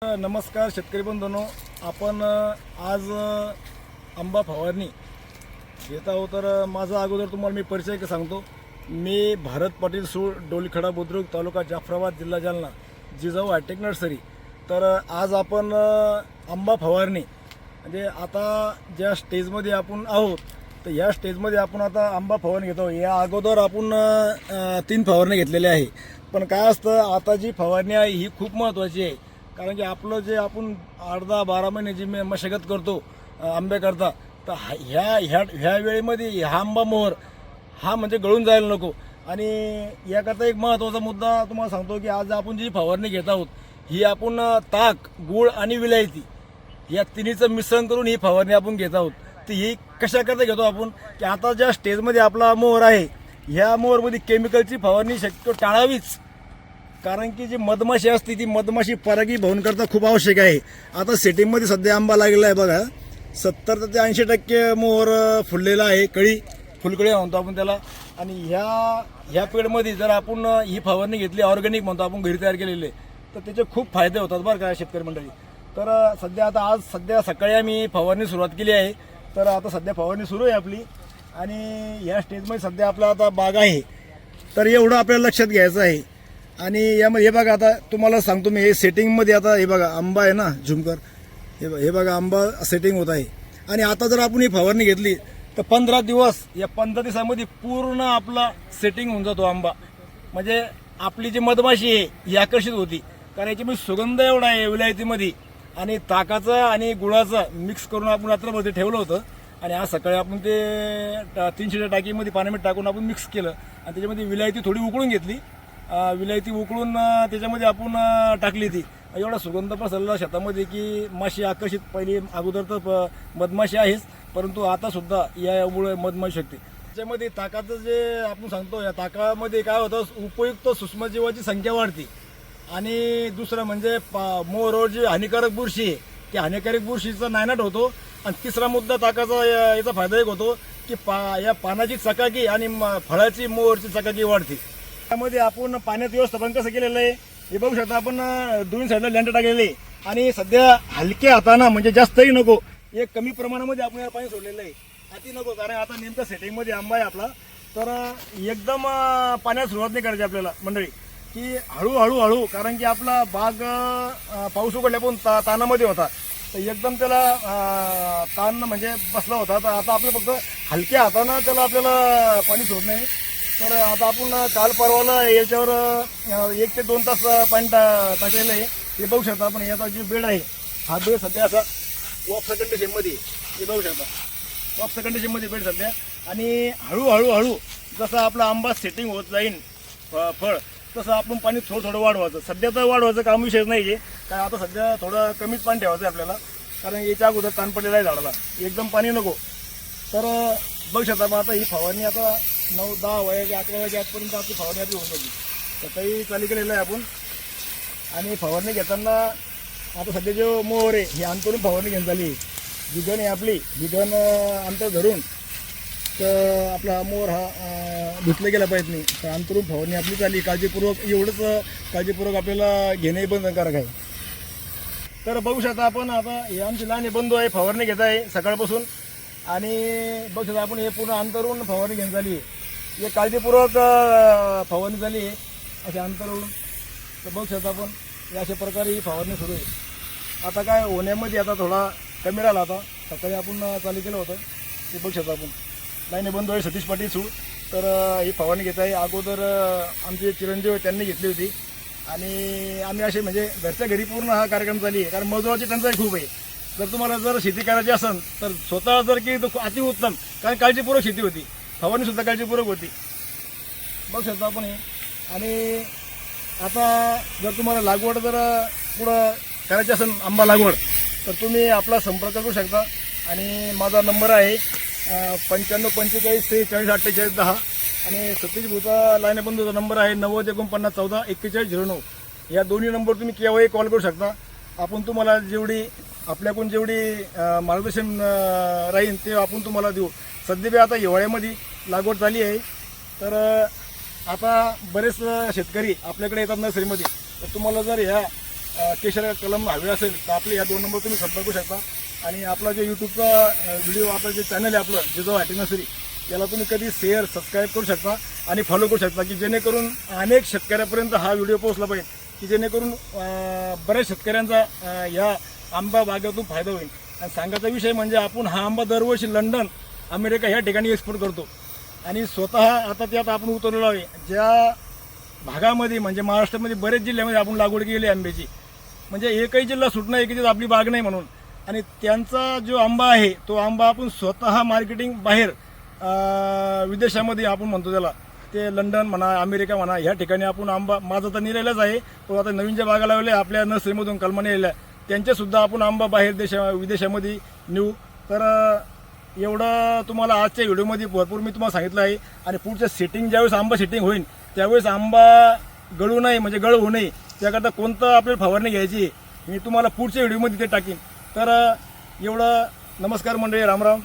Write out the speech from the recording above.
नमस्कार शेतकरी बंधूंनो, आपण आज आंबा फवारणी घेत आहोत. तर माझा अगोदर तुम्हाला मी परिचय सांगतो. मी भारत पाटील सूळ, डोलीखडा बुद्रुक, तालुका जाफराबाद, जिल्हा जालना, जिजाऊ हायटेक नर्सरी. तर आज आपण आंबा फवारणी म्हणजे आता ज्या स्टेजमध्ये आपण आहोत, तर या स्टेजमध्ये आपण आता आंबा फवारणी घेतो. या अगोदर आपण 3 फवारणी घेतलेल्या आहे. पण काय असतं, आता जी फवारणी आहे ही खूप महत्त्वाची आहे. कारण की आपलं जे आपण 8-10-12 महिने जी मशागत करतो आंब्याकरता, तर ह्या वेळेमध्ये हा आंबा मोहर हा म्हणजे गळून जायला नको. आणि याकरता एक महत्त्वाचा मुद्दा तुम्हाला सांगतो की आज आपण जी फवारणी घेत आहोत ही आपण ताक, गूळ आणि विलायती या तिन्हीचं मिश्रण करून ही फवारणी आपण घेत आहोत. तर ही कशाकरता घेतो आपण की आता ज्या स्टेजमध्ये आपला मोहर आहे, ह्या मोहरमध्ये केमिकलची फवारणी शक्यतो टाळावीच. कारण की जी मधमाशी असते ती मधमाशी परागीभवन करता खूप आवश्यक आहे. आता सेटिंगमध्ये सध्या आंबा लागलेला आहे बघा, 70 ते 80% मोहर फुललेला आहे. फुलकळी म्हणतो आपण त्याला. आणि ह्या पिरियडमध्ये जर आपण ही फवारणी घेतली, ऑर्गॅनिक म्हणतो आपण, घरी तयार केलेले, तर त्याचे खूप फायदे होतात बरं का शेतकरी मंडळी. तर आज सकाळी आम्ही फवारणी सुरुवात केली आहे. तर आता सध्या फवारणी सुरू आहे आपली. आणि ह्या स्टेजमध्ये सध्या आपला आता बाग आहे. तर एवढं आपल्याला लक्षात घ्यायचं आहे. आणि यामध्ये हे बघा, आता तुम्हाला सांगतो मी, हे सेटिंगमध्ये आता हे बघा आंबा आहे ना, झुमकर, हे बघा आंबा सेटिंग होत आहे. आणि आता जर आपण ही फवारणी घेतली तर 15 दिवस, या 15 दिवसामध्ये पूर्ण आपला सेटिंग होऊन जातो आंबा. म्हणजे आपली जी मधमाशी आहे ही आकर्षित होती. कारण याच्यामध्ये सुगंध एवढा आहे विलायतीमध्ये. आणि ताकाचं आणि गुळाचं मिक्स करून आपण रात्रभर ठेवलं होतं. आणि आज सकाळी आपण ते 300 टाकीमध्ये पाण्यामध्ये टाकून आपण मिक्स केलं. आणि त्याच्यामध्ये विलायती थोडी उकळून घेतली. विलायती उकळून त्याच्यामध्ये आपण टाकली. ती एवढा सुगंध पसरला शेतामध्ये की माशी आकर्षित. पहिली अगोदर तर मधमाशी आहेच, परंतु आता सुद्धा यामुळे मधमाशी शकते. त्याच्यामध्ये ताकाचं जे आपण सांगतो, या ताकामध्ये काय होतं, उपयुक्त सूक्ष्मजीवाची संख्या वाढते. आणि दुसरं म्हणजे मोहरवर जी हानिकारक बुरशी आहे, त्या हानिकारक बुरशीचा नायनाट होतो. आणि तिसरा मुद्दा ताकाचा याचा फायदा एक होतो की या पानाची चकाकी आणि फळाची मोहरची चकाकी वाढते. त्यामध्ये आपण पाण्याचं व्यवस्थापन कसं केलेलं आहे हे बघू शकता. आपण दोन्ही साईडला लँटर टाकलेले आहे. आणि सध्या हलक्या हातानं, म्हणजे जास्तही नको, एक कमी प्रमाणामध्ये आपण या पाणी सोडलेलं आहे, अति नको. कारण आता नेमकं सेटिंगमध्ये आंबा आहे आपला. तर एकदम पाण्यात सुरुवात नाही करायची आपल्याला मंडळी, की हळूहळू. कारण की आपला बाग पाऊस उघडल्या पण तानामध्ये होता, तर एकदम त्याला ताण म्हणजे बसला होता. तर आता आपलं फक्त हलक्या हातानं त्याला आपल्याला पाणी सोडणं आहे. तर आता आपण काल परवाला याच्यावर 1 ते 2 तास पाणी टाकलेलं आहे. हे बघू शकता आपण. याचा जो बेड आहे, हा बेड सध्या असा वापसा कंडिशनमध्ये, हे बघू शकता वापसा कंडिशनमध्ये बेड सध्या. आणि हळूहळू जसं आपला आंबा सेटिंग होत जाईल फळ, तसं आपण पाणी थोडं वाढवायचं. सध्या तर वाढवायचं काम विषयच नाही आहे, कारण आता सध्या थोडं कमीच पाणी ठेवायचं आहे आपल्याला. कारण याच्या अगोदर ताण पडलेला आहे झाडाला, एकदम पाणी नको. तर बघू शकता मग आता ही फवारणी आता 9-10 वयाच्या 11 वयाच्या आजपर्यंत आपली फवारणी आपली होऊन जाते. तर काही चालू केलेलं आहे आपण. आणि फवारणी घेताना आता सध्या जो मोहर आहे ही अंतरून फवारणी घेऊन झाली. बिगण आहे आपली, बिगण अंतर धरून तर आपला मोहर हा धुतला गेला पाहिजे नाही. तर अंतरून फवारणी आपली चालली काळजीपूर्वक. एवढंच काळजीपूर्वक आपल्याला घेणंही बंधनकारक आहे. तर बघू शकता आपण, आता हे आमचे लहान बंधू आहे, फवारणी घेत आहे सकाळपासून. आणि बघू शकता आपण, हे पूर्ण अंतरून फवारणी घेऊन झाली आहे. हे काळजीपूर्वक फवारणी झाली आहे अशा अंतरून. तर बघू शकता आपण, या अशा प्रकारे ही फवारणी सुरू आहे. आता काय होण्यामध्ये आता थोडा कमी राहिला. आता सकाळी आपण चालू केलं होतं, ते बघू शकता आपण. लाईने बंधू आहे सतीश पाटील सूळ. तर ही फवारणी घेत आहे. अगोदर आमचे चिरंजीव त्यांनी घेतली होती. आणि आम्ही असे म्हणजे घरच्या घरी पूर्ण हा कार्यक्रम चालू आहे. कारण मजुराची टंचाई खूप आहे. जर शेती करायची असेल तर स्वतः जर की तो अतिउत्तम, कारण काळजीपूर्वक शेती होती, फवारणीसुद्धा काळजीपूर्वक होती. बघू शकता आपण हे. आणि आता जर तुम्हाला लागवड जर पुढं करायची असेल आंबा लागवड, तर तुम्ही आपला संपर्क करू शकता. आणि माझा नंबर आहे 95 45 43 48 10. आणि सतीश भूचा लाईन बंधूचा नंबर आहे 90 49 14 41 09. या दोन्ही नंबर तुम्ही केव्हाही कॉल करू शकता. आपण तुम्हाला आपल्याकडून जेवढी मार्गदर्शन राहील ते आपण तुम्हाला देऊ. सध्या आता हिवाळ्यामध्ये लागवड झाली आहे. तर आता बरेच शेतकरी आपल्याकडे येतात नर्सरीमध्ये. तर तुम्हाला जर ह्या केशर कलम हवे असेल तर आपले या 2 नंबर तुम्ही संपर्क करू शकता. आणि आपला जे यूट्यूबचा व्हिडिओ आपलं जे चॅनल आहे आपलं जिजाऊ हॅटी नर्सरी, याला तुम्ही कधी शेअर सबस्क्राईब करू शकता आणि फॉलो करू शकता, की जेणेकरून अनेक शेतकऱ्यापर्यंत हा व्हिडिओ पोहोचला पाहिजे, की जेणेकरून बऱ्याच शेतकऱ्यांचा या आंबा बागेतून फायदा होईल. आणि सांगायचा विषय म्हणजे आपण हा आंबा दरवर्षी लंडन, अमेरिका ह्या ठिकाणी एक्सपोर्ट करतो. आणि स्वतः आता त्यात आपण उतरलेलो आहे. ज्या भागामध्ये म्हणजे महाराष्ट्रामध्ये बरेच जिल्ह्यामध्ये आपण लागवड केली आंब्याची, म्हणजे एकही जिल्हा सुटणार आहे की तिथे आपली बाग नाही म्हणून. आणि त्यांचा जो आंबा आहे तो आंबा आपण स्वतः मार्केटिंग बाहेर विदेशामध्ये आपण म्हणतो त्याला, ते लंडन म्हणा, अमेरिका म्हणा, ह्या ठिकाणी आपण आंबा, माझा तर निघालेलाच आहे, पण आता नवीन ज्या बागा लावल्या आपल्या नर्सरीमधून कलमाने यायला, त्यांच्यासुद्धा आपण आंबा बाहेर विदेशामध्ये नेऊ. तर एवढं तुम्हाला आजच्या व्हिडिओमध्ये भरपूर मी तुम्हाला सांगितलं आहे. आणि पुढच्या सेटिंग ज्यावेळेस आंबा सेटिंग होईल त्यावेळेस आंबा गळू नये, म्हणजे गळ होऊ नये, त्याकरता कोणतं आपल्याला फवारणी घ्यायची मी तुम्हाला पुढच्या व्हिडिओमध्ये ते टाकीन. तर एवढं. नमस्कार मंडळी, रामराम.